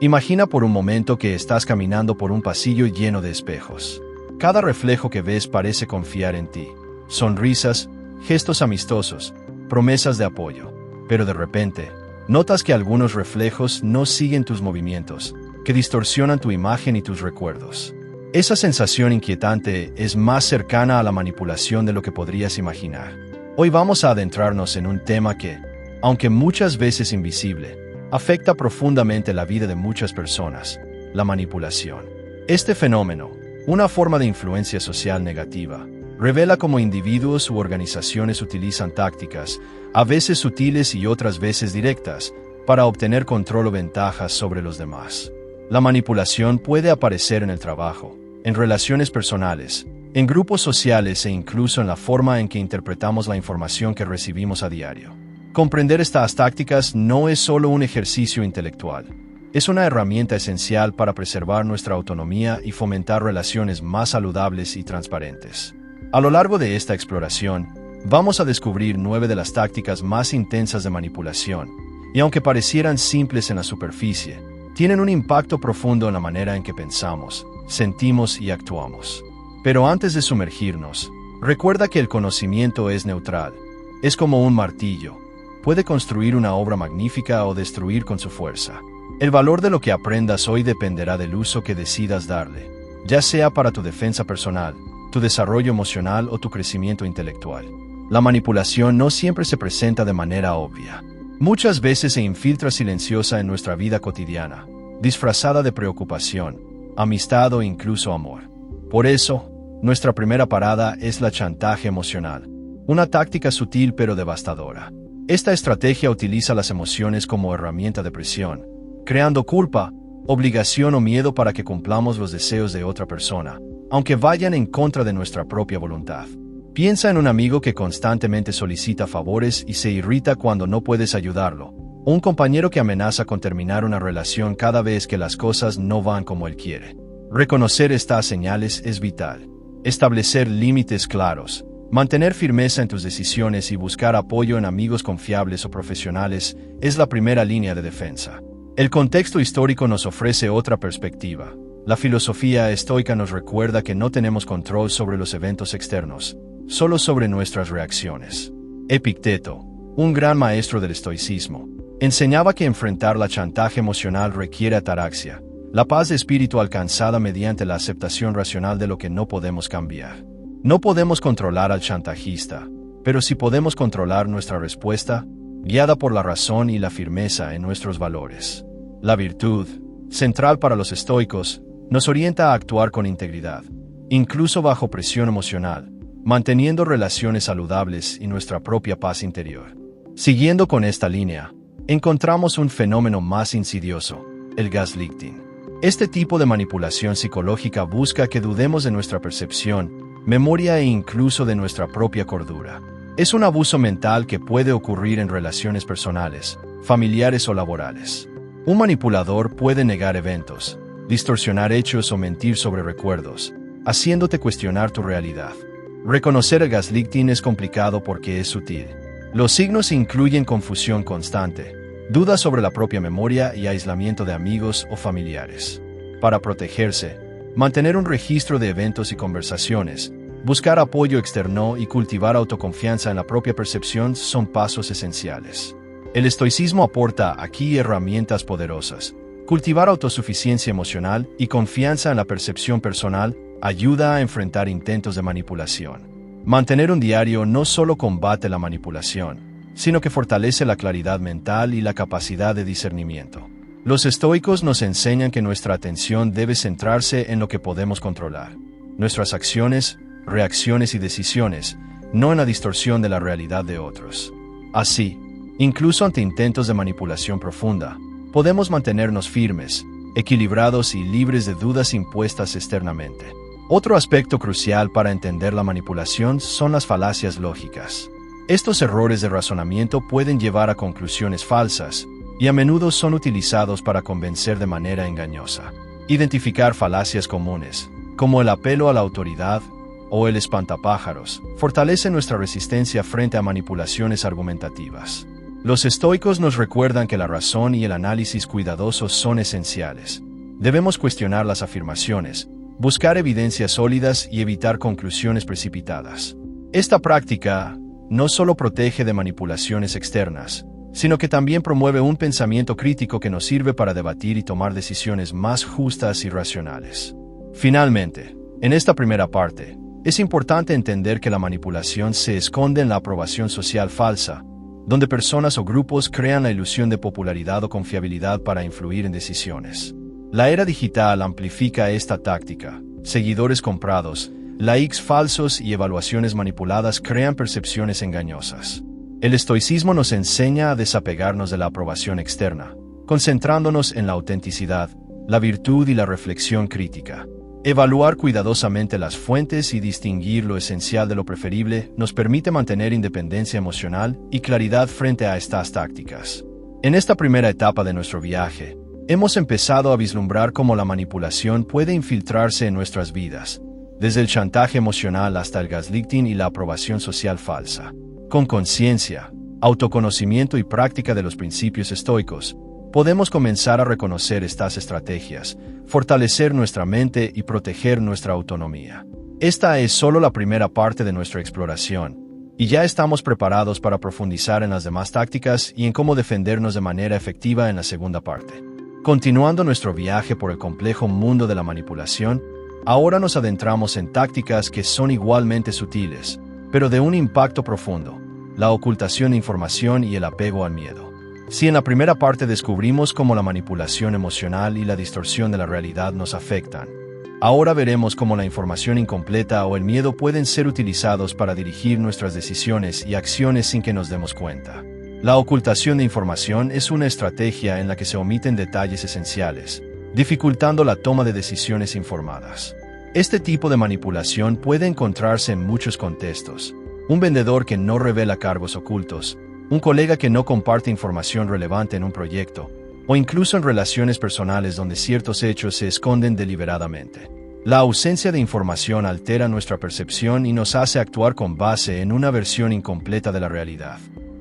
Imagina por un momento que estás caminando por un pasillo lleno de espejos. Cada reflejo que ves parece confiar en ti. Sonrisas, gestos amistosos, promesas de apoyo. Pero de repente, notas que algunos reflejos no siguen tus movimientos, que distorsionan tu imagen y tus recuerdos. Esa sensación inquietante es más cercana a la manipulación de lo que podrías imaginar. Hoy vamos a adentrarnos en un tema que, aunque muchas veces invisible, afecta profundamente la vida de muchas personas: la manipulación. Este fenómeno, una forma de influencia social negativa, revela cómo individuos u organizaciones utilizan tácticas, a veces sutiles y otras veces directas, para obtener control o ventajas sobre los demás. La manipulación puede aparecer en el trabajo, en relaciones personales, en grupos sociales e incluso en la forma en que interpretamos la información que recibimos a diario. Comprender estas tácticas no es solo un ejercicio intelectual, es una herramienta esencial para preservar nuestra autonomía y fomentar relaciones más saludables y transparentes. A lo largo de esta exploración, vamos a descubrir 9 de las tácticas más intensas de manipulación, y aunque parecieran simples en la superficie, tienen un impacto profundo en la manera en que pensamos, sentimos y actuamos. Pero antes de sumergirnos, recuerda que el conocimiento es neutral, es como un martillo. Puede construir una obra magnífica o destruir con su fuerza. El valor de lo que aprendas hoy dependerá del uso que decidas darle, ya sea para tu defensa personal, tu desarrollo emocional o tu crecimiento intelectual. La manipulación no siempre se presenta de manera obvia. Muchas veces se infiltra silenciosa en nuestra vida cotidiana, disfrazada de preocupación, amistad o incluso amor. Por eso, nuestra primera parada es la chantaje emocional, una táctica sutil pero devastadora. Esta estrategia utiliza las emociones como herramienta de presión, creando culpa, obligación o miedo para que cumplamos los deseos de otra persona, aunque vayan en contra de nuestra propia voluntad. Piensa en un amigo que constantemente solicita favores y se irrita cuando no puedes ayudarlo, o un compañero que amenaza con terminar una relación cada vez que las cosas no van como él quiere. Reconocer estas señales es vital. Establecer límites claros, mantener firmeza en tus decisiones y buscar apoyo en amigos confiables o profesionales es la primera línea de defensa. El contexto histórico nos ofrece otra perspectiva. La filosofía estoica nos recuerda que no tenemos control sobre los eventos externos, solo sobre nuestras reacciones. Epicteto, un gran maestro del estoicismo, enseñaba que enfrentar la chantaje emocional requiere ataraxia, la paz de espíritu alcanzada mediante la aceptación racional de lo que no podemos cambiar. No podemos controlar al chantajista, pero sí podemos controlar nuestra respuesta, guiada por la razón y la firmeza en nuestros valores. La virtud, central para los estoicos, nos orienta a actuar con integridad, incluso bajo presión emocional, manteniendo relaciones saludables y nuestra propia paz interior. Siguiendo con esta línea, encontramos un fenómeno más insidioso: el gaslighting. Este tipo de manipulación psicológica busca que dudemos de nuestra percepción, memoria e incluso de nuestra propia cordura. Es un abuso mental que puede ocurrir en relaciones personales, familiares o laborales. Un manipulador puede negar eventos, distorsionar hechos o mentir sobre recuerdos, haciéndote cuestionar tu realidad. Reconocer el gaslighting es complicado porque es sutil. Los signos incluyen confusión constante, dudas sobre la propia memoria y aislamiento de amigos o familiares. Para protegerse, mantener un registro de eventos y conversaciones, buscar apoyo externo y cultivar autoconfianza en la propia percepción son pasos esenciales. El estoicismo aporta aquí herramientas poderosas. Cultivar autosuficiencia emocional y confianza en la percepción personal ayuda a enfrentar intentos de manipulación. Mantener un diario no solo combate la manipulación, sino que fortalece la claridad mental y la capacidad de discernimiento. Los estoicos nos enseñan que nuestra atención debe centrarse en lo que podemos controlar: nuestras acciones, reacciones y decisiones, no en la distorsión de la realidad de otros. Así, incluso ante intentos de manipulación profunda, podemos mantenernos firmes, equilibrados y libres de dudas impuestas externamente. Otro aspecto crucial para entender la manipulación son las falacias lógicas. Estos errores de razonamiento pueden llevar a conclusiones falsas, y a menudo son utilizados para convencer de manera engañosa. Identificar falacias comunes, como el apelo a la autoridad o el espantapájaros, fortalece nuestra resistencia frente a manipulaciones argumentativas. Los estoicos nos recuerdan que la razón y el análisis cuidadosos son esenciales. Debemos cuestionar las afirmaciones, buscar evidencias sólidas y evitar conclusiones precipitadas. Esta práctica no solo protege de manipulaciones externas, sino que también promueve un pensamiento crítico que nos sirve para debatir y tomar decisiones más justas y racionales. Finalmente, en esta primera parte, es importante entender que la manipulación se esconde en la aprobación social falsa, donde personas o grupos crean la ilusión de popularidad o confiabilidad para influir en decisiones. La era digital amplifica esta táctica. Seguidores comprados, likes falsos y evaluaciones manipuladas crean percepciones engañosas. El estoicismo nos enseña a desapegarnos de la aprobación externa, concentrándonos en la autenticidad, la virtud y la reflexión crítica. Evaluar cuidadosamente las fuentes y distinguir lo esencial de lo preferible nos permite mantener independencia emocional y claridad frente a estas tácticas. En esta primera etapa de nuestro viaje, hemos empezado a vislumbrar cómo la manipulación puede infiltrarse en nuestras vidas, desde el chantaje emocional hasta el gaslighting y la aprobación social falsa. Con conciencia, autoconocimiento y práctica de los principios estoicos, podemos comenzar a reconocer estas estrategias, fortalecer nuestra mente y proteger nuestra autonomía. Esta es solo la primera parte de nuestra exploración, y ya estamos preparados para profundizar en las demás tácticas y en cómo defendernos de manera efectiva en la segunda parte. Continuando nuestro viaje por el complejo mundo de la manipulación, ahora nos adentramos en tácticas que son igualmente sutiles, pero de un impacto profundo: la ocultación de información y el apego al miedo. Si en la primera parte descubrimos cómo la manipulación emocional y la distorsión de la realidad nos afectan, ahora veremos cómo la información incompleta o el miedo pueden ser utilizados para dirigir nuestras decisiones y acciones sin que nos demos cuenta. La ocultación de información es una estrategia en la que se omiten detalles esenciales, dificultando la toma de decisiones informadas. Este tipo de manipulación puede encontrarse en muchos contextos: un vendedor que no revela cargos ocultos, un colega que no comparte información relevante en un proyecto, o incluso en relaciones personales donde ciertos hechos se esconden deliberadamente. La ausencia de información altera nuestra percepción y nos hace actuar con base en una versión incompleta de la realidad.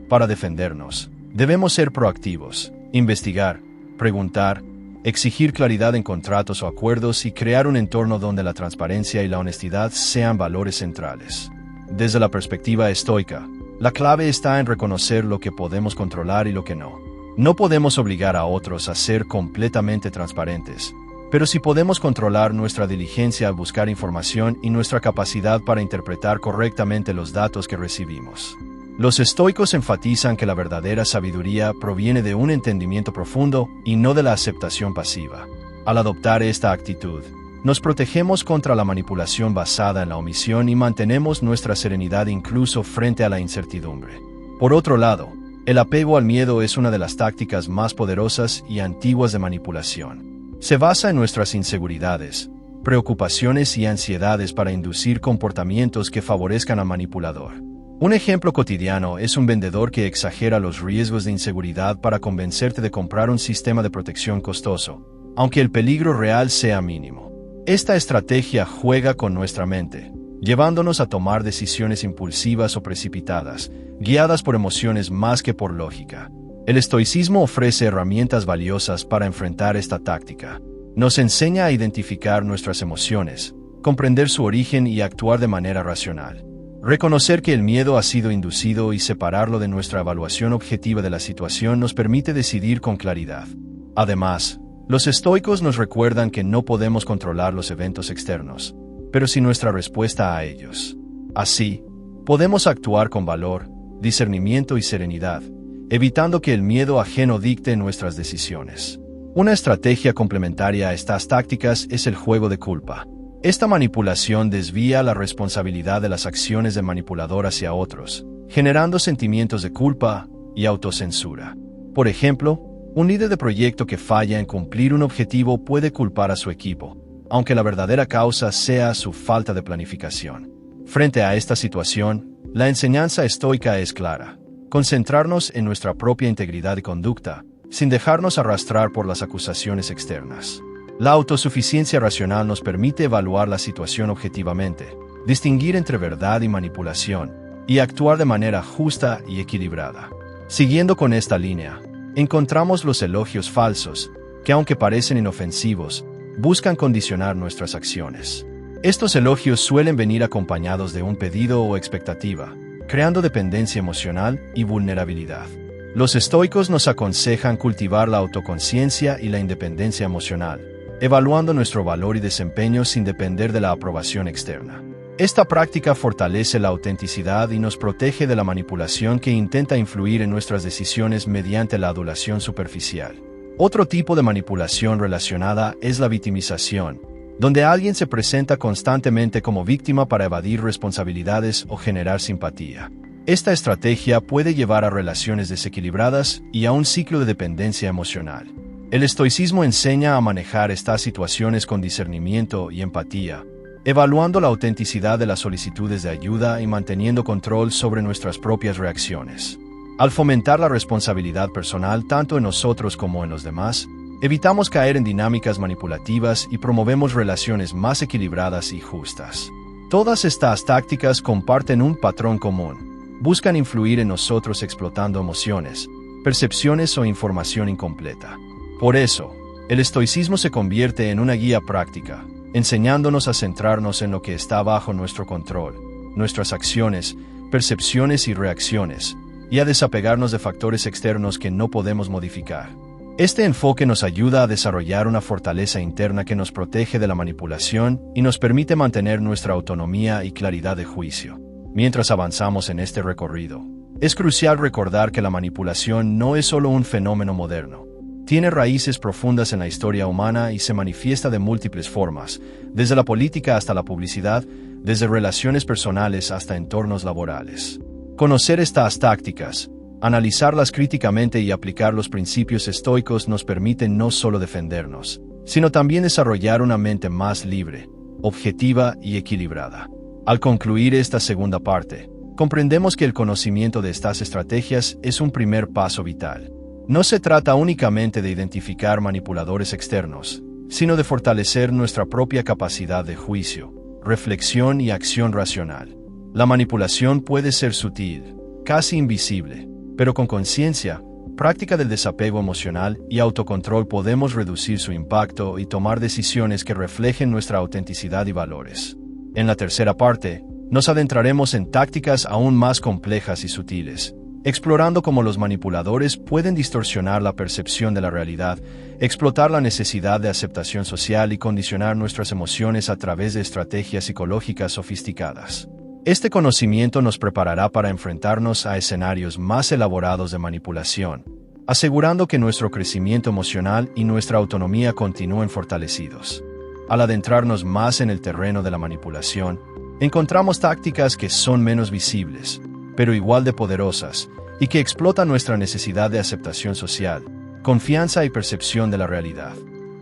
Para defendernos, debemos ser proactivos, investigar, preguntar, exigir claridad en contratos o acuerdos y crear un entorno donde la transparencia y la honestidad sean valores centrales. Desde la perspectiva estoica, la clave está en reconocer lo que podemos controlar y lo que no. No podemos obligar a otros a ser completamente transparentes, pero sí podemos controlar nuestra diligencia al buscar información y nuestra capacidad para interpretar correctamente los datos que recibimos. Los estoicos enfatizan que la verdadera sabiduría proviene de un entendimiento profundo y no de la aceptación pasiva. Al adoptar esta actitud, nos protegemos contra la manipulación basada en la omisión y mantenemos nuestra serenidad incluso frente a la incertidumbre. Por otro lado, el apego al miedo es una de las tácticas más poderosas y antiguas de manipulación. Se basa en nuestras inseguridades, preocupaciones y ansiedades para inducir comportamientos que favorezcan al manipulador. Un ejemplo cotidiano es un vendedor que exagera los riesgos de inseguridad para convencerte de comprar un sistema de protección costoso, aunque el peligro real sea mínimo. Esta estrategia juega con nuestra mente, llevándonos a tomar decisiones impulsivas o precipitadas, guiadas por emociones más que por lógica. El estoicismo ofrece herramientas valiosas para enfrentar esta táctica. Nos enseña a identificar nuestras emociones, comprender su origen y actuar de manera racional. Reconocer que el miedo ha sido inducido y separarlo de nuestra evaluación objetiva de la situación nos permite decidir con claridad. Además, los estoicos nos recuerdan que no podemos controlar los eventos externos, pero sí nuestra respuesta a ellos. Así, podemos actuar con valor, discernimiento y serenidad, evitando que el miedo ajeno dicte nuestras decisiones. Una estrategia complementaria a estas tácticas es el juego de culpa. Esta manipulación desvía la responsabilidad de las acciones del manipulador hacia otros, generando sentimientos de culpa y autocensura. Por ejemplo, un líder de proyecto que falla en cumplir un objetivo puede culpar a su equipo, aunque la verdadera causa sea su falta de planificación. Frente a esta situación, la enseñanza estoica es clara: concentrarnos en nuestra propia integridad y conducta, sin dejarnos arrastrar por las acusaciones externas. La autosuficiencia racional nos permite evaluar la situación objetivamente, distinguir entre verdad y manipulación, y actuar de manera justa y equilibrada. Siguiendo con esta línea, encontramos los elogios falsos, que aunque parecen inofensivos, buscan condicionar nuestras acciones. Estos elogios suelen venir acompañados de un pedido o expectativa, creando dependencia emocional y vulnerabilidad. Los estoicos nos aconsejan cultivar la autoconciencia y la independencia emocional, evaluando nuestro valor y desempeño sin depender de la aprobación externa. Esta práctica fortalece la autenticidad y nos protege de la manipulación que intenta influir en nuestras decisiones mediante la adulación superficial. Otro tipo de manipulación relacionada es la victimización, donde alguien se presenta constantemente como víctima para evadir responsabilidades o generar simpatía. Esta estrategia puede llevar a relaciones desequilibradas y a un ciclo de dependencia emocional. El estoicismo enseña a manejar estas situaciones con discernimiento y empatía, evaluando la autenticidad de las solicitudes de ayuda y manteniendo control sobre nuestras propias reacciones. Al fomentar la responsabilidad personal tanto en nosotros como en los demás, evitamos caer en dinámicas manipulativas y promovemos relaciones más equilibradas y justas. Todas estas tácticas comparten un patrón común. Buscan influir en nosotros explotando emociones, percepciones o información incompleta. Por eso, el estoicismo se convierte en una guía práctica, enseñándonos a centrarnos en lo que está bajo nuestro control, nuestras acciones, percepciones y reacciones, y a desapegarnos de factores externos que no podemos modificar. Este enfoque nos ayuda a desarrollar una fortaleza interna que nos protege de la manipulación y nos permite mantener nuestra autonomía y claridad de juicio. Mientras avanzamos en este recorrido, es crucial recordar que la manipulación no es solo un fenómeno moderno. Tiene raíces profundas en la historia humana y se manifiesta de múltiples formas, desde la política hasta la publicidad, desde relaciones personales hasta entornos laborales. Conocer estas tácticas, analizarlas críticamente y aplicar los principios estoicos nos permite no solo defendernos, sino también desarrollar una mente más libre, objetiva y equilibrada. Al concluir esta segunda parte, comprendemos que el conocimiento de estas estrategias es un primer paso vital. No se trata únicamente de identificar manipuladores externos, sino de fortalecer nuestra propia capacidad de juicio, reflexión y acción racional. La manipulación puede ser sutil, casi invisible, pero con conciencia, práctica del desapego emocional y autocontrol podemos reducir su impacto y tomar decisiones que reflejen nuestra autenticidad y valores. En la tercera parte, nos adentraremos en tácticas aún más complejas y sutiles, explorando cómo los manipuladores pueden distorsionar la percepción de la realidad, explotar la necesidad de aceptación social y condicionar nuestras emociones a través de estrategias psicológicas sofisticadas. Este conocimiento nos preparará para enfrentarnos a escenarios más elaborados de manipulación, asegurando que nuestro crecimiento emocional y nuestra autonomía continúen fortalecidos. Al adentrarnos más en el terreno de la manipulación, encontramos tácticas que son menos visibles, pero igual de poderosas, y que explotan nuestra necesidad de aceptación social, confianza y percepción de la realidad.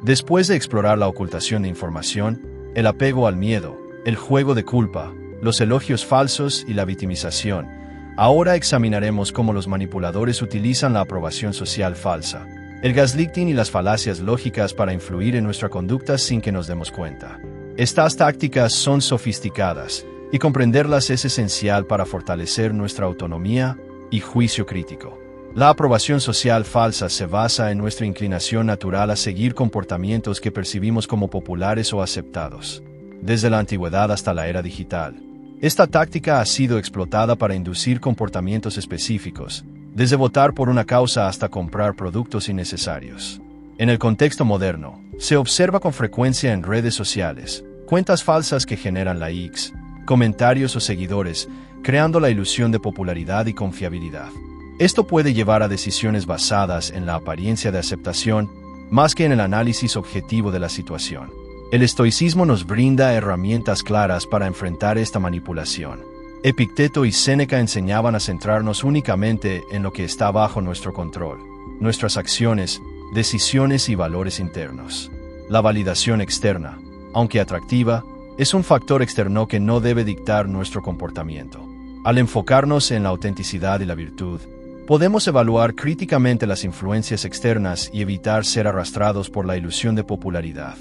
Después de explorar la ocultación de información, el apego al miedo, el juego de culpa, los elogios falsos y la victimización, ahora examinaremos cómo los manipuladores utilizan la aprobación social falsa, el gaslighting y las falacias lógicas para influir en nuestra conducta sin que nos demos cuenta. Estas tácticas son sofisticadas, y comprenderlas es esencial para fortalecer nuestra autonomía y juicio crítico. La aprobación social falsa se basa en nuestra inclinación natural a seguir comportamientos que percibimos como populares o aceptados. Desde la antigüedad hasta la era digital, esta táctica ha sido explotada para inducir comportamientos específicos, desde votar por una causa hasta comprar productos innecesarios. En el contexto moderno, se observa con frecuencia en redes sociales, cuentas falsas que generan likes, comentarios o seguidores, creando la ilusión de popularidad y confiabilidad. Esto puede llevar a decisiones basadas en la apariencia de aceptación, más que en el análisis objetivo de la situación. El estoicismo nos brinda herramientas claras para enfrentar esta manipulación. Epicteto y Séneca enseñaban a centrarnos únicamente en lo que está bajo nuestro control, nuestras acciones, decisiones y valores internos. La validación externa, aunque atractiva, es un factor externo que no debe dictar nuestro comportamiento. Al enfocarnos en la autenticidad y la virtud, podemos evaluar críticamente las influencias externas y evitar ser arrastrados por la ilusión de popularidad.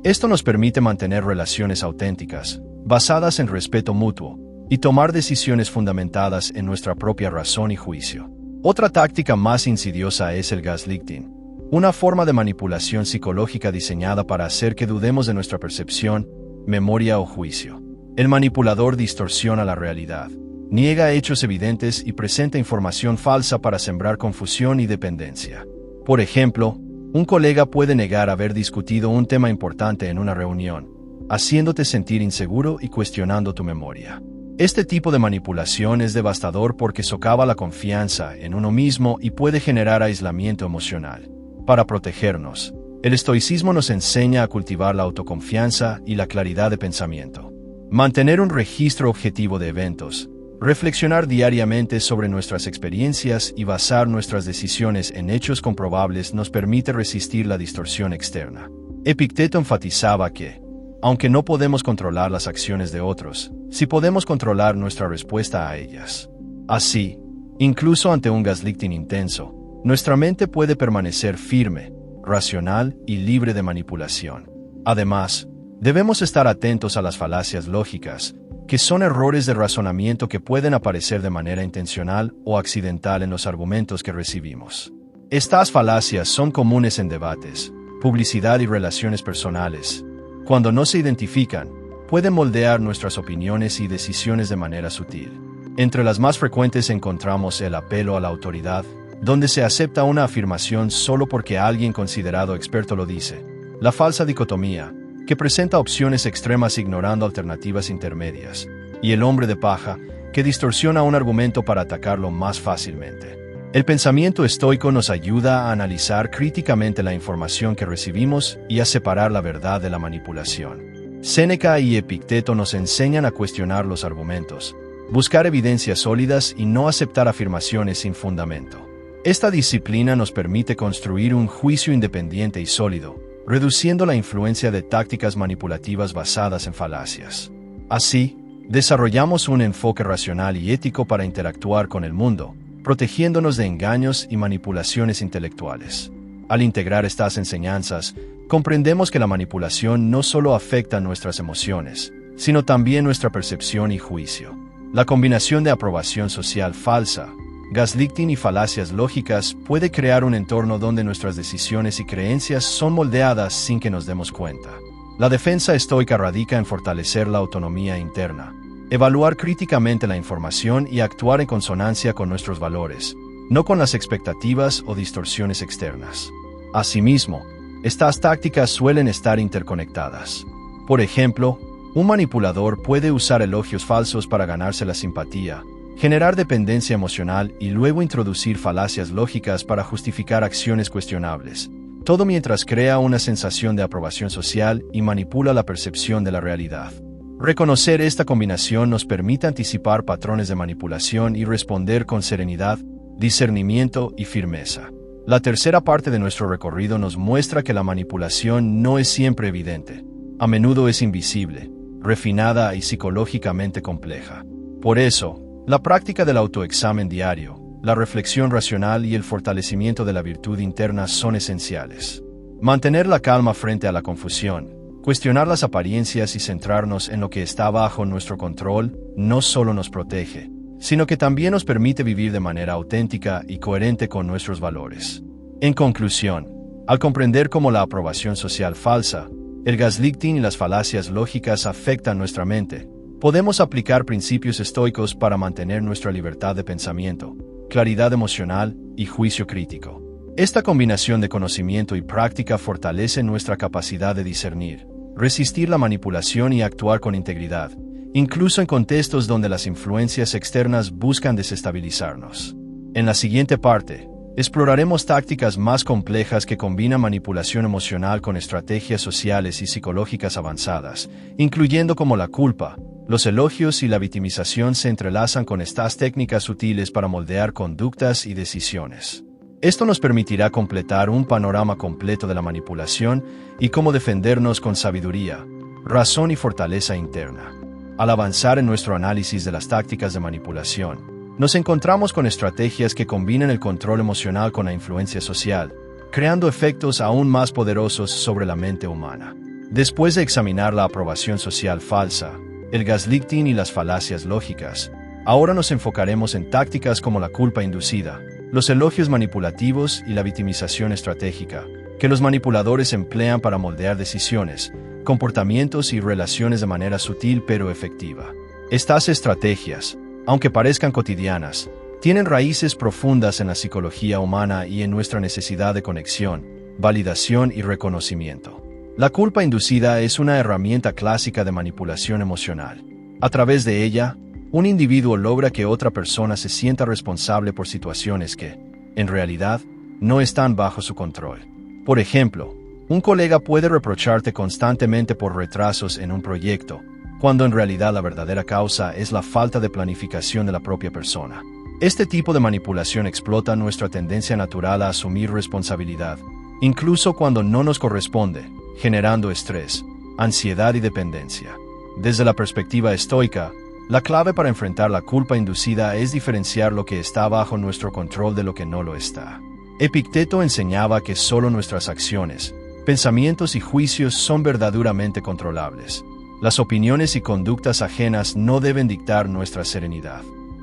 Esto nos permite mantener relaciones auténticas, basadas en respeto mutuo, y tomar decisiones fundamentadas en nuestra propia razón y juicio. Otra táctica más insidiosa es el gaslighting, una forma de manipulación psicológica diseñada para hacer que dudemos de nuestra percepción, memoria o juicio. El manipulador distorsiona la realidad, niega hechos evidentes y presenta información falsa para sembrar confusión y dependencia. Por ejemplo, un colega puede negar haber discutido un tema importante en una reunión, haciéndote sentir inseguro y cuestionando tu memoria. Este tipo de manipulación es devastador porque socava la confianza en uno mismo y puede generar aislamiento emocional. Para protegernos, el estoicismo nos enseña a cultivar la autoconfianza y la claridad de pensamiento. Mantener un registro objetivo de eventos, reflexionar diariamente sobre nuestras experiencias y basar nuestras decisiones en hechos comprobables nos permite resistir la distorsión externa. Epicteto enfatizaba que, aunque no podemos controlar las acciones de otros, sí podemos controlar nuestra respuesta a ellas. Así, incluso ante un gaslighting intenso, nuestra mente puede permanecer firme, racional y libre de manipulación. Además, debemos estar atentos a las falacias lógicas, que son errores de razonamiento que pueden aparecer de manera intencional o accidental en los argumentos que recibimos. Estas falacias son comunes en debates, publicidad y relaciones personales. Cuando no se identifican, pueden moldear nuestras opiniones y decisiones de manera sutil. Entre las más frecuentes encontramos el apelo a la autoridad, donde se acepta una afirmación solo porque alguien considerado experto lo dice. La falsa dicotomía, que presenta opciones extremas ignorando alternativas intermedias. Y el hombre de paja, que distorsiona un argumento para atacarlo más fácilmente. El pensamiento estoico nos ayuda a analizar críticamente la información que recibimos y a separar la verdad de la manipulación. Séneca y Epicteto nos enseñan a cuestionar los argumentos, buscar evidencias sólidas y no aceptar afirmaciones sin fundamento. Esta disciplina nos permite construir un juicio independiente y sólido, reduciendo la influencia de tácticas manipulativas basadas en falacias. Así, desarrollamos un enfoque racional y ético para interactuar con el mundo, protegiéndonos de engaños y manipulaciones intelectuales. Al integrar estas enseñanzas, comprendemos que la manipulación no solo afecta nuestras emociones, sino también nuestra percepción y juicio. La combinación de aprobación social falsa, gaslighting y falacias lógicas puede crear un entorno donde nuestras decisiones y creencias son moldeadas sin que nos demos cuenta. La defensa estoica radica en fortalecer la autonomía interna, evaluar críticamente la información y actuar en consonancia con nuestros valores, no con las expectativas o distorsiones externas. Asimismo, estas tácticas suelen estar interconectadas. Por ejemplo, un manipulador puede usar elogios falsos para ganarse la simpatía, generar dependencia emocional y luego introducir falacias lógicas para justificar acciones cuestionables, todo mientras crea una sensación de aprobación social y manipula la percepción de la realidad. Reconocer esta combinación nos permite anticipar patrones de manipulación y responder con serenidad, discernimiento y firmeza. La tercera parte de nuestro recorrido nos muestra que la manipulación no es siempre evidente. A menudo es invisible, refinada y psicológicamente compleja. Por eso, la práctica del autoexamen diario, la reflexión racional y el fortalecimiento de la virtud interna son esenciales. Mantener la calma frente a la confusión, cuestionar las apariencias y centrarnos en lo que está bajo nuestro control no solo nos protege, sino que también nos permite vivir de manera auténtica y coherente con nuestros valores. En conclusión, al comprender cómo la aprobación social falsa, el gaslighting y las falacias lógicas afectan nuestra mente, podemos aplicar principios estoicos para mantener nuestra libertad de pensamiento, claridad emocional y juicio crítico. Esta combinación de conocimiento y práctica fortalece nuestra capacidad de discernir, resistir la manipulación y actuar con integridad, incluso en contextos donde las influencias externas buscan desestabilizarnos. En la siguiente parte, exploraremos tácticas más complejas que combinan manipulación emocional con estrategias sociales y psicológicas avanzadas, incluyendo cómo la culpa, los elogios y la victimización se entrelazan con estas técnicas sutiles para moldear conductas y decisiones. Esto nos permitirá completar un panorama completo de la manipulación y cómo defendernos con sabiduría, razón y fortaleza interna. Al avanzar en nuestro análisis de las tácticas de manipulación, nos encontramos con estrategias que combinan el control emocional con la influencia social, creando efectos aún más poderosos sobre la mente humana. Después de examinar la aprobación social falsa, el gaslighting y las falacias lógicas, ahora nos enfocaremos en tácticas como la culpa inducida, los elogios manipulativos y la victimización estratégica, que los manipuladores emplean para moldear decisiones, comportamientos y relaciones de manera sutil pero efectiva. Estas estrategias, aunque parezcan cotidianas, tienen raíces profundas en la psicología humana y en nuestra necesidad de conexión, validación y reconocimiento. La culpa inducida es una herramienta clásica de manipulación emocional. A través de ella, un individuo logra que otra persona se sienta responsable por situaciones que, en realidad, no están bajo su control. Por ejemplo, un colega puede reprocharte constantemente por retrasos en un proyecto, cuando en realidad la verdadera causa es la falta de planificación de la propia persona. Este tipo de manipulación explota nuestra tendencia natural a asumir responsabilidad, incluso cuando no nos corresponde, generando estrés, ansiedad y dependencia. Desde la perspectiva estoica, la clave para enfrentar la culpa inducida es diferenciar lo que está bajo nuestro control de lo que no lo está. Epicteto enseñaba que solo nuestras acciones, pensamientos y juicios son verdaderamente controlables. Las opiniones y conductas ajenas no deben dictar nuestra serenidad.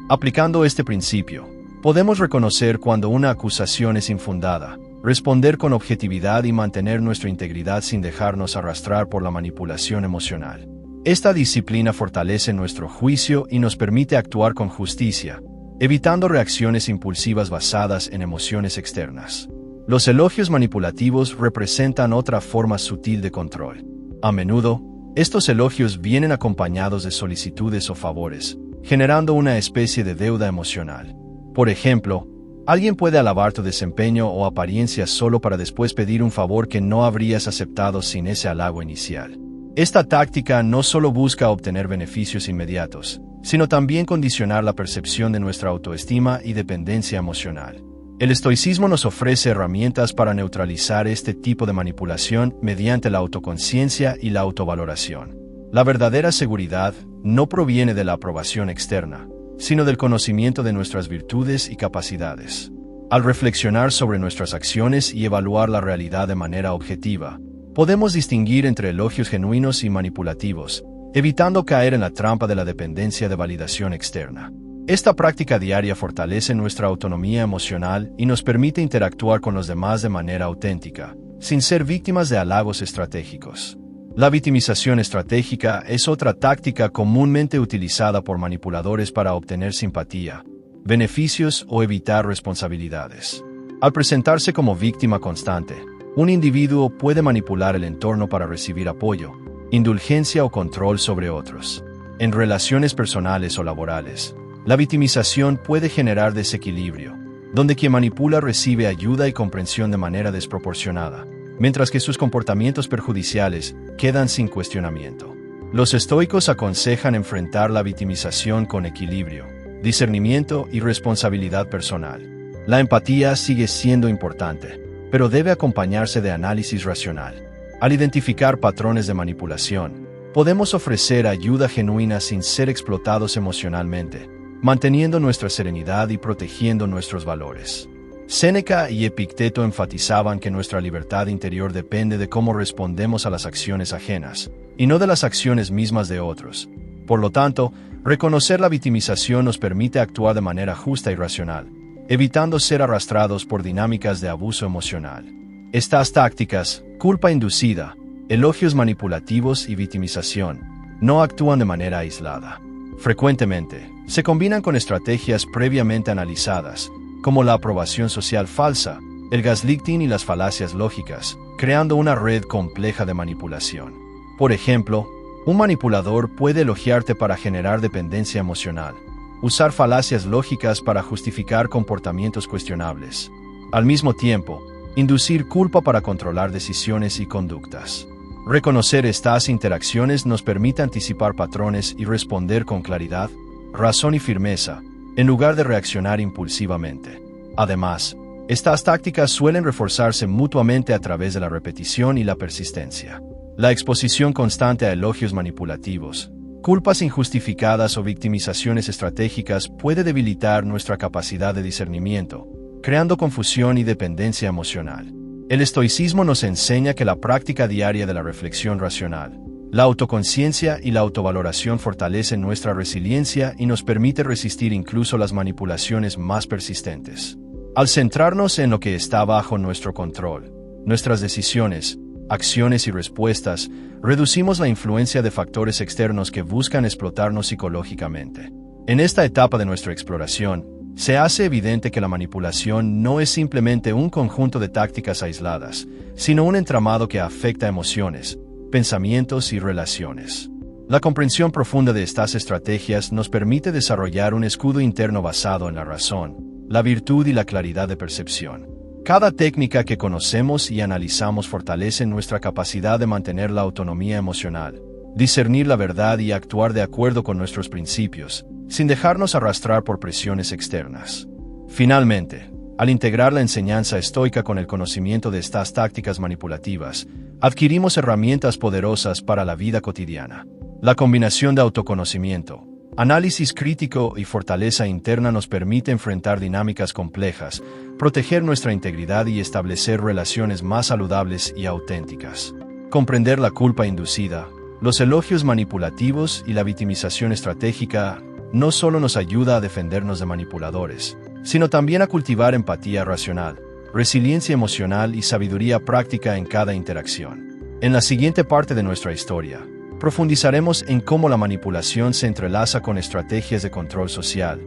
Aplicando este principio, podemos reconocer cuando una acusación es infundada, responder con objetividad y mantener nuestra integridad sin dejarnos arrastrar por la manipulación emocional. Esta disciplina fortalece nuestro juicio y nos permite actuar con justicia, evitando reacciones impulsivas basadas en emociones externas. Los elogios manipulativos representan otra forma sutil de control. A menudo, estos elogios vienen acompañados de solicitudes o favores, generando una especie de deuda emocional. Por ejemplo, alguien puede alabar tu desempeño o apariencia solo para después pedir un favor que no habrías aceptado sin ese halago inicial. Esta táctica no solo busca obtener beneficios inmediatos, sino también condicionar la percepción de nuestra autoestima y dependencia emocional. El estoicismo nos ofrece herramientas para neutralizar este tipo de manipulación mediante la autoconciencia y la autovaloración. La verdadera seguridad no proviene de la aprobación externa, sino del conocimiento de nuestras virtudes y capacidades. Al reflexionar sobre nuestras acciones y evaluar la realidad de manera objetiva, podemos distinguir entre elogios genuinos y manipulativos, evitando caer en la trampa de la dependencia de validación externa. Esta práctica diaria fortalece nuestra autonomía emocional y nos permite interactuar con los demás de manera auténtica, sin ser víctimas de halagos estratégicos. La victimización estratégica es otra táctica comúnmente utilizada por manipuladores para obtener simpatía, beneficios o evitar responsabilidades. Al presentarse como víctima constante, un individuo puede manipular el entorno para recibir apoyo, indulgencia o control sobre otros. En relaciones personales o laborales, la victimización puede generar desequilibrio, donde quien manipula recibe ayuda y comprensión de manera desproporcionada, mientras que sus comportamientos perjudiciales quedan sin cuestionamiento. Los estoicos aconsejan enfrentar la victimización con equilibrio, discernimiento y responsabilidad personal. La empatía sigue siendo importante, pero debe acompañarse de análisis racional. Al identificar patrones de manipulación, podemos ofrecer ayuda genuina sin ser explotados emocionalmente, manteniendo nuestra serenidad y protegiendo nuestros valores. Séneca y Epicteto enfatizaban que nuestra libertad interior depende de cómo respondemos a las acciones ajenas, y no de las acciones mismas de otros. Por lo tanto, reconocer la victimización nos permite actuar de manera justa y racional, evitando ser arrastrados por dinámicas de abuso emocional. Estas tácticas, culpa inducida, elogios manipulativos y victimización, no actúan de manera aislada. Frecuentemente, se combinan con estrategias previamente analizadas, como la aprobación social falsa, el gaslighting y las falacias lógicas, creando una red compleja de manipulación. Por ejemplo, un manipulador puede elogiarte para generar dependencia emocional, usar falacias lógicas para justificar comportamientos cuestionables. Al mismo tiempo, inducir culpa para controlar decisiones y conductas. Reconocer estas interacciones nos permite anticipar patrones y responder con claridad, razón y firmeza, en lugar de reaccionar impulsivamente. Además, estas tácticas suelen reforzarse mutuamente a través de la repetición y la persistencia. La exposición constante a elogios manipulativos, culpas injustificadas o victimizaciones estratégicas puede debilitar nuestra capacidad de discernimiento, creando confusión y dependencia emocional. El estoicismo nos enseña que la práctica diaria de la reflexión racional, la autoconciencia y la autovaloración fortalecen nuestra resiliencia y nos permite resistir incluso las manipulaciones más persistentes. Al centrarnos en lo que está bajo nuestro control, nuestras decisiones, acciones y respuestas, reducimos la influencia de factores externos que buscan explotarnos psicológicamente. En esta etapa de nuestra exploración, se hace evidente que la manipulación no es simplemente un conjunto de tácticas aisladas, sino un entramado que afecta emociones, pensamientos y relaciones. La comprensión profunda de estas estrategias nos permite desarrollar un escudo interno basado en la razón, la virtud y la claridad de percepción. Cada técnica que conocemos y analizamos fortalece nuestra capacidad de mantener la autonomía emocional, discernir la verdad y actuar de acuerdo con nuestros principios, sin dejarnos arrastrar por presiones externas. Finalmente, al integrar la enseñanza estoica con el conocimiento de estas tácticas manipulativas, adquirimos herramientas poderosas para la vida cotidiana. La combinación de autoconocimiento, análisis crítico y fortaleza interna nos permite enfrentar dinámicas complejas, proteger nuestra integridad y establecer relaciones más saludables y auténticas. Comprender la culpa inducida, los elogios manipulativos y la victimización estratégica no solo nos ayuda a defendernos de manipuladores, sino también a cultivar empatía racional, resiliencia emocional y sabiduría práctica en cada interacción. En la siguiente parte de nuestra historia, profundizaremos en cómo la manipulación se entrelaza con estrategias de control social,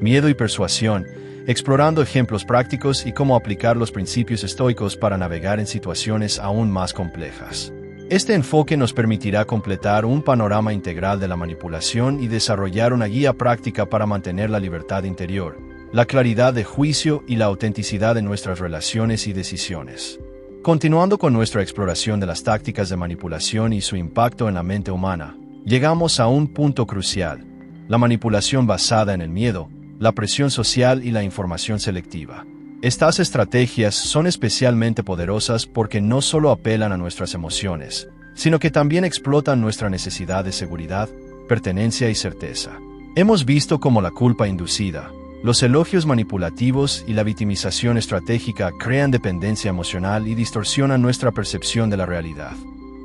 miedo y persuasión, explorando ejemplos prácticos y cómo aplicar los principios estoicos para navegar en situaciones aún más complejas. Este enfoque nos permitirá completar un panorama integral de la manipulación y desarrollar una guía práctica para mantener la libertad interior, la claridad de juicio y la autenticidad de nuestras relaciones y decisiones. Continuando con nuestra exploración de las tácticas de manipulación y su impacto en la mente humana, llegamos a un punto crucial: la manipulación basada en el miedo, la presión social y la información selectiva. Estas estrategias son especialmente poderosas porque no solo apelan a nuestras emociones, sino que también explotan nuestra necesidad de seguridad, pertenencia y certeza. Hemos visto cómo la culpa inducida, los elogios manipulativos y la victimización estratégica crean dependencia emocional y distorsionan nuestra percepción de la realidad.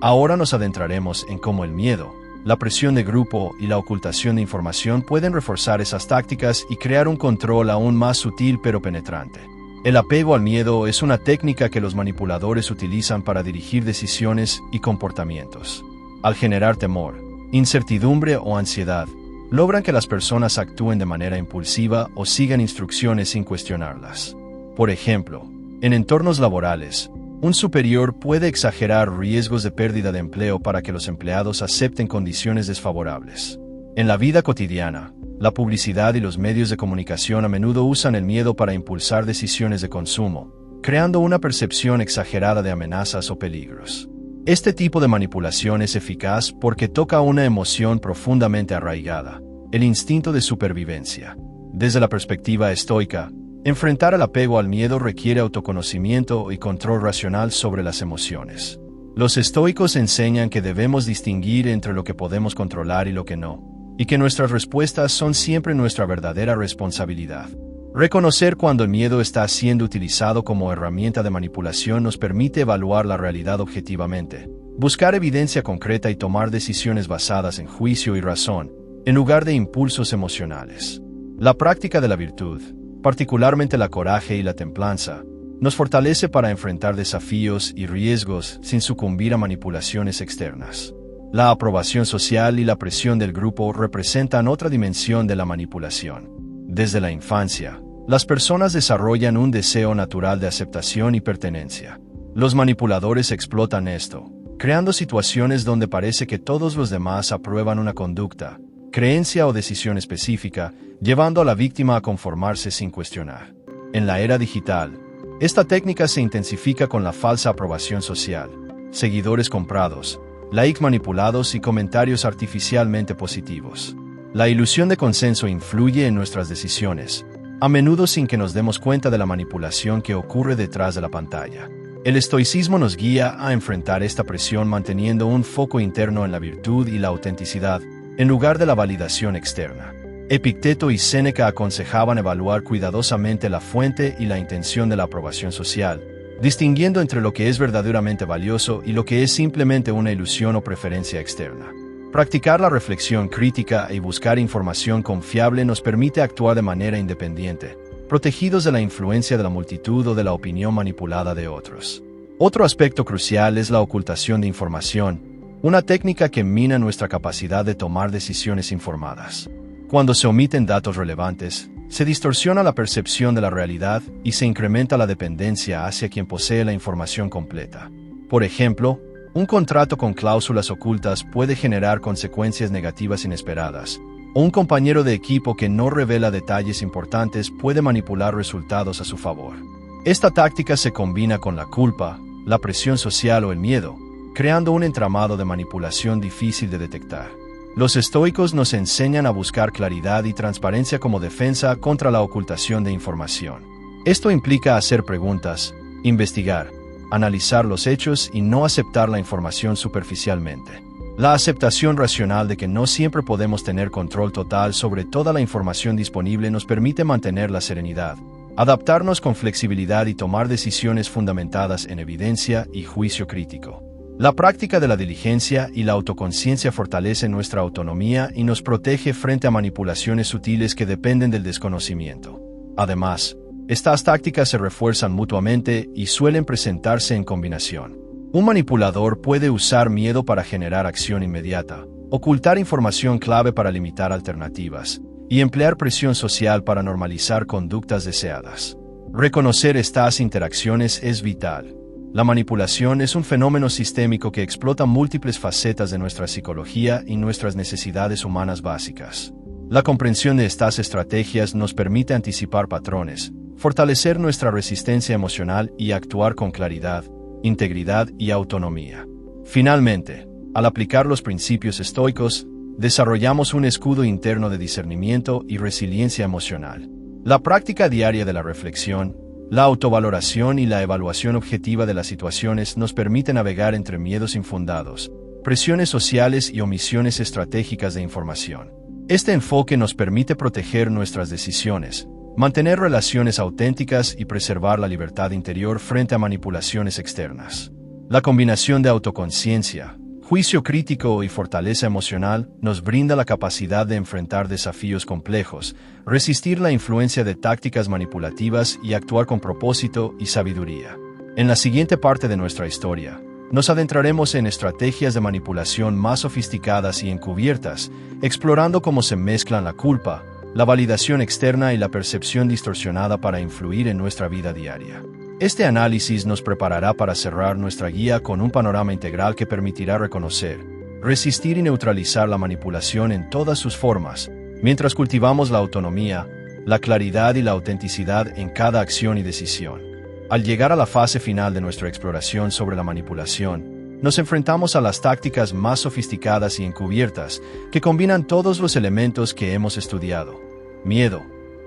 Ahora nos adentraremos en cómo el miedo, la presión de grupo y la ocultación de información pueden reforzar esas tácticas y crear un control aún más sutil pero penetrante. El apego al miedo es una técnica que los manipuladores utilizan para dirigir decisiones y comportamientos. Al generar temor, incertidumbre o ansiedad, logran que las personas actúen de manera impulsiva o sigan instrucciones sin cuestionarlas. Por ejemplo, en entornos laborales, un superior puede exagerar riesgos de pérdida de empleo para que los empleados acepten condiciones desfavorables. En la vida cotidiana, la publicidad y los medios de comunicación a menudo usan el miedo para impulsar decisiones de consumo, creando una percepción exagerada de amenazas o peligros. Este tipo de manipulación es eficaz porque toca una emoción profundamente arraigada, el instinto de supervivencia. Desde la perspectiva estoica, enfrentar el apego al miedo requiere autoconocimiento y control racional sobre las emociones. Los estoicos enseñan que debemos distinguir entre lo que podemos controlar y lo que no, y que nuestras respuestas son siempre nuestra verdadera responsabilidad. Reconocer cuando el miedo está siendo utilizado como herramienta de manipulación nos permite evaluar la realidad objetivamente, buscar evidencia concreta y tomar decisiones basadas en juicio y razón, en lugar de impulsos emocionales. La práctica de la virtud, particularmente la coraje y la templanza, nos fortalece para enfrentar desafíos y riesgos sin sucumbir a manipulaciones externas. La aprobación social y la presión del grupo representan otra dimensión de la manipulación. Desde la infancia, las personas desarrollan un deseo natural de aceptación y pertenencia. Los manipuladores explotan esto, creando situaciones donde parece que todos los demás aprueban una conducta, creencia o decisión específica, llevando a la víctima a conformarse sin cuestionar. En la era digital, esta técnica se intensifica con la falsa aprobación social, seguidores comprados, likes manipulados y comentarios artificialmente positivos. La ilusión de consenso influye en nuestras decisiones, a menudo sin que nos demos cuenta de la manipulación que ocurre detrás de la pantalla. El estoicismo nos guía a enfrentar esta presión manteniendo un foco interno en la virtud y la autenticidad, en lugar de la validación externa. Epicteto y Séneca aconsejaban evaluar cuidadosamente la fuente y la intención de la aprobación social, distinguiendo entre lo que es verdaderamente valioso y lo que es simplemente una ilusión o preferencia externa. Practicar la reflexión crítica y buscar información confiable nos permite actuar de manera independiente, protegidos de la influencia de la multitud o de la opinión manipulada de otros. Otro aspecto crucial es la ocultación de información, una técnica que mina nuestra capacidad de tomar decisiones informadas. Cuando se omiten datos relevantes, se distorsiona la percepción de la realidad y se incrementa la dependencia hacia quien posee la información completa. Por ejemplo, un contrato con cláusulas ocultas puede generar consecuencias negativas inesperadas, o un compañero de equipo que no revela detalles importantes puede manipular resultados a su favor. Esta táctica se combina con la culpa, la presión social o el miedo, creando un entramado de manipulación difícil de detectar. Los estoicos nos enseñan a buscar claridad y transparencia como defensa contra la ocultación de información. Esto implica hacer preguntas, investigar, analizar los hechos y no aceptar la información superficialmente. La aceptación racional de que no siempre podemos tener control total sobre toda la información disponible nos permite mantener la serenidad, adaptarnos con flexibilidad y tomar decisiones fundamentadas en evidencia y juicio crítico. La práctica de la diligencia y la autoconciencia fortalece nuestra autonomía y nos protege frente a manipulaciones sutiles que dependen del desconocimiento. Además, estas tácticas se refuerzan mutuamente y suelen presentarse en combinación. Un manipulador puede usar miedo para generar acción inmediata, ocultar información clave para limitar alternativas, y emplear presión social para normalizar conductas deseadas. Reconocer estas interacciones es vital. La manipulación es un fenómeno sistémico que explota múltiples facetas de nuestra psicología y nuestras necesidades humanas básicas. La comprensión de estas estrategias nos permite anticipar patrones, fortalecer nuestra resistencia emocional y actuar con claridad, integridad y autonomía. Finalmente, al aplicar los principios estoicos, desarrollamos un escudo interno de discernimiento y resiliencia emocional. La práctica diaria de la reflexión, la autovaloración y la evaluación objetiva de las situaciones nos permite navegar entre miedos infundados, presiones sociales y omisiones estratégicas de información. Este enfoque nos permite proteger nuestras decisiones, mantener relaciones auténticas y preservar la libertad interior frente a manipulaciones externas. La combinación de autoconciencia, juicio crítico y fortaleza emocional nos brinda la capacidad de enfrentar desafíos complejos, resistir la influencia de tácticas manipulativas y actuar con propósito y sabiduría. En la siguiente parte de nuestra historia, nos adentraremos en estrategias de manipulación más sofisticadas y encubiertas, explorando cómo se mezclan la culpa, la validación externa y la percepción distorsionada para influir en nuestra vida diaria. Este análisis nos preparará para cerrar nuestra guía con un panorama integral que permitirá reconocer, resistir y neutralizar la manipulación en todas sus formas, mientras cultivamos la autonomía, la claridad y la autenticidad en cada acción y decisión. Al llegar a la fase final de nuestra exploración sobre la manipulación, nos enfrentamos a las tácticas más sofisticadas y encubiertas que combinan todos los elementos que hemos estudiado: miedo,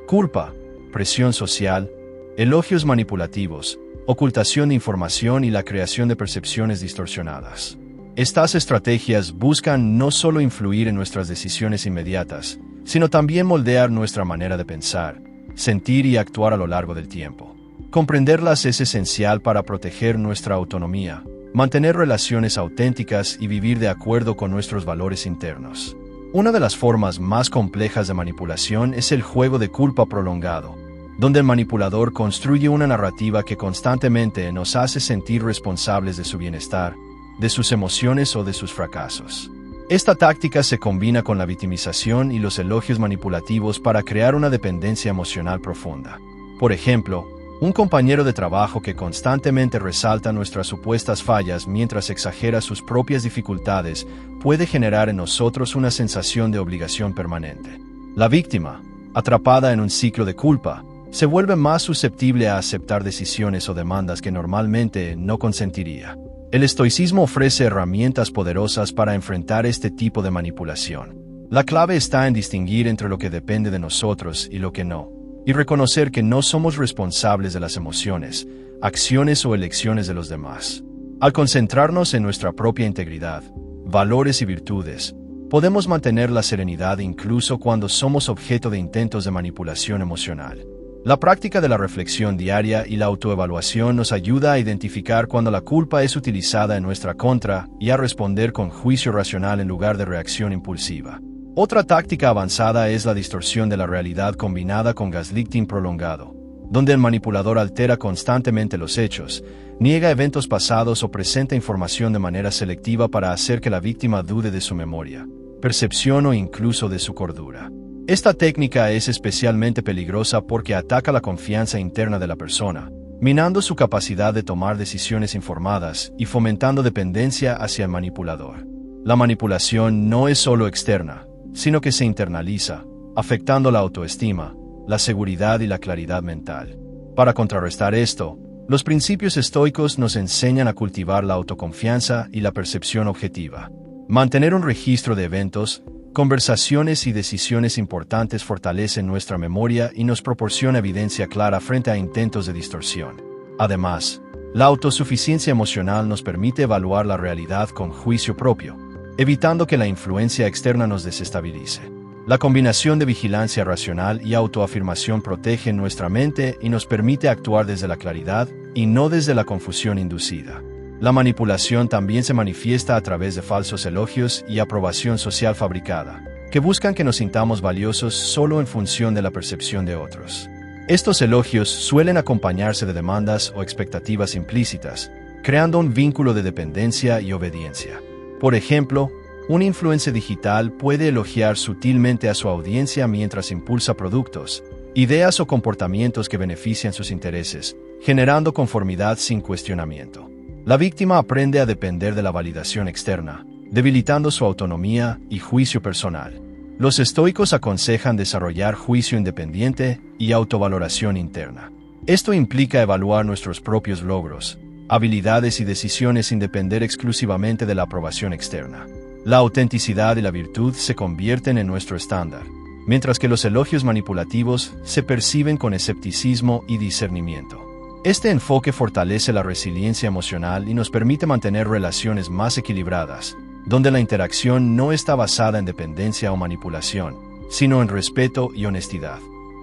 culpa, presión social, elogios manipulativos, ocultación de información y la creación de percepciones distorsionadas. Estas estrategias buscan no solo influir en nuestras decisiones inmediatas, sino también moldear nuestra manera de pensar, sentir y actuar a lo largo del tiempo. Comprenderlas es esencial para proteger nuestra autonomía, mantener relaciones auténticas y vivir de acuerdo con nuestros valores internos. Una de las formas más complejas de manipulación es el juego de culpa prolongado, donde el manipulador construye una narrativa que constantemente nos hace sentir responsables de su bienestar, de sus emociones o de sus fracasos. Esta táctica se combina con la victimización y los elogios manipulativos para crear una dependencia emocional profunda. Por ejemplo, un compañero de trabajo que constantemente resalta nuestras supuestas fallas mientras exagera sus propias dificultades puede generar en nosotros una sensación de obligación permanente. La víctima, atrapada en un ciclo de culpa, se vuelve más susceptible a aceptar decisiones o demandas que normalmente no consentiría. El estoicismo ofrece herramientas poderosas para enfrentar este tipo de manipulación. La clave está en distinguir entre lo que depende de nosotros y lo que no, y reconocer que no somos responsables de las emociones, acciones o elecciones de los demás. Al concentrarnos en nuestra propia integridad, valores y virtudes, podemos mantener la serenidad incluso cuando somos objeto de intentos de manipulación emocional. La práctica de la reflexión diaria y la autoevaluación nos ayuda a identificar cuando la culpa es utilizada en nuestra contra y a responder con juicio racional en lugar de reacción impulsiva. Otra táctica avanzada es la distorsión de la realidad combinada con gaslighting prolongado, donde el manipulador altera constantemente los hechos, niega eventos pasados o presenta información de manera selectiva para hacer que la víctima dude de su memoria, percepción o incluso de su cordura. Esta técnica es especialmente peligrosa porque ataca la confianza interna de la persona, minando su capacidad de tomar decisiones informadas y fomentando dependencia hacia el manipulador. La manipulación no es solo externa, sino que se internaliza, afectando la autoestima, la seguridad y la claridad mental. Para contrarrestar esto, los principios estoicos nos enseñan a cultivar la autoconfianza y la percepción objetiva. Mantener un registro de eventos, conversaciones y decisiones importantes fortalece nuestra memoria y nos proporciona evidencia clara frente a intentos de distorsión. Además, la autosuficiencia emocional nos permite evaluar la realidad con juicio propio, evitando que la influencia externa nos desestabilice. La combinación de vigilancia racional y autoafirmación protege nuestra mente y nos permite actuar desde la claridad y no desde la confusión inducida. La manipulación también se manifiesta a través de falsos elogios y aprobación social fabricada, que buscan que nos sintamos valiosos solo en función de la percepción de otros. Estos elogios suelen acompañarse de demandas o expectativas implícitas, creando un vínculo de dependencia y obediencia. Por ejemplo, un influencer digital puede elogiar sutilmente a su audiencia mientras impulsa productos, ideas o comportamientos que benefician sus intereses, generando conformidad sin cuestionamiento. La víctima aprende a depender de la validación externa, debilitando su autonomía y juicio personal. Los estoicos aconsejan desarrollar juicio independiente y autovaloración interna. Esto implica evaluar nuestros propios logros, habilidades y decisiones sin depender exclusivamente de la aprobación externa. La autenticidad y la virtud se convierten en nuestro estándar, mientras que los elogios manipulativos se perciben con escepticismo y discernimiento. Este enfoque fortalece la resiliencia emocional y nos permite mantener relaciones más equilibradas, donde la interacción no está basada en dependencia o manipulación, sino en respeto y honestidad.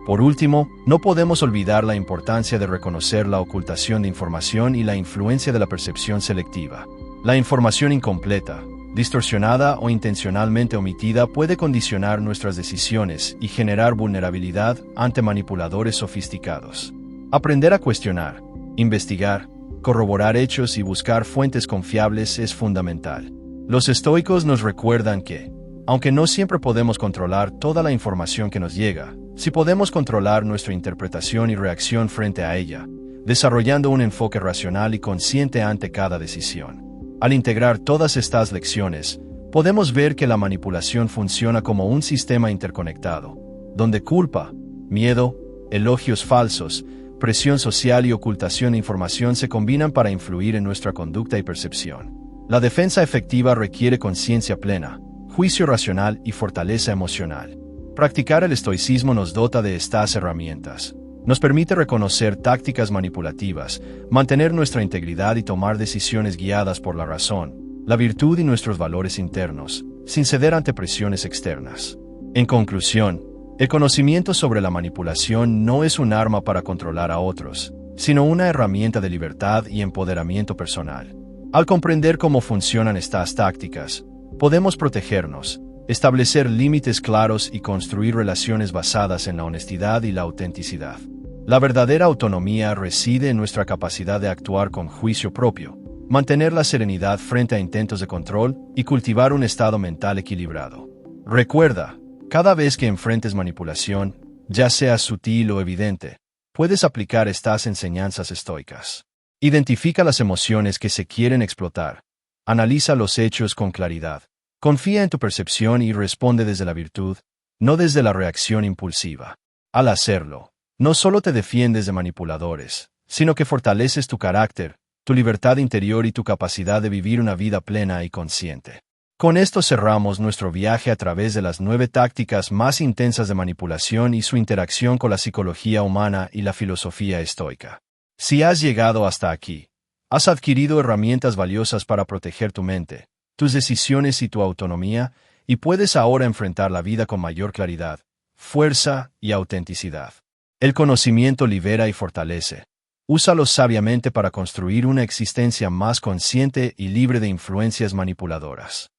Por último, no podemos olvidar la importancia de reconocer la ocultación de información y la influencia de la percepción selectiva. La información incompleta, distorsionada o intencionalmente omitida puede condicionar nuestras decisiones y generar vulnerabilidad ante manipuladores sofisticados. Aprender a cuestionar, investigar, corroborar hechos y buscar fuentes confiables es fundamental. Los estoicos nos recuerdan que, aunque no siempre podemos controlar toda la información que nos llega, sí podemos controlar nuestra interpretación y reacción frente a ella, desarrollando un enfoque racional y consciente ante cada decisión. Al integrar todas estas lecciones, podemos ver que la manipulación funciona como un sistema interconectado, donde culpa, miedo, elogios falsos, presión social y ocultación de información se combinan para influir en nuestra conducta y percepción. La defensa efectiva requiere conciencia plena, juicio racional y fortaleza emocional. Practicar el estoicismo nos dota de estas herramientas. Nos permite reconocer tácticas manipulativas, mantener nuestra integridad y tomar decisiones guiadas por la razón, la virtud y nuestros valores internos, sin ceder ante presiones externas. En conclusión, el conocimiento sobre la manipulación no es un arma para controlar a otros, sino una herramienta de libertad y empoderamiento personal. Al comprender cómo funcionan estas tácticas, podemos protegernos, establecer límites claros y construir relaciones basadas en la honestidad y la autenticidad. La verdadera autonomía reside en nuestra capacidad de actuar con juicio propio, mantener la serenidad frente a intentos de control y cultivar un estado mental equilibrado. Recuerda, cada vez que enfrentes manipulación, ya sea sutil o evidente, puedes aplicar estas enseñanzas estoicas. Identifica las emociones que se quieren explotar, analiza los hechos con claridad, confía en tu percepción y responde desde la virtud, no desde la reacción impulsiva. Al hacerlo, no solo te defiendes de manipuladores, sino que fortaleces tu carácter, tu libertad interior y tu capacidad de vivir una vida plena y consciente. Con esto cerramos nuestro viaje a través de las 9 tácticas más intensas de manipulación y su interacción con la psicología humana y la filosofía estoica. Si has llegado hasta aquí, has adquirido herramientas valiosas para proteger tu mente, tus decisiones y tu autonomía, y puedes ahora enfrentar la vida con mayor claridad, fuerza y autenticidad. El conocimiento libera y fortalece. Úsalo sabiamente para construir una existencia más consciente y libre de influencias manipuladoras.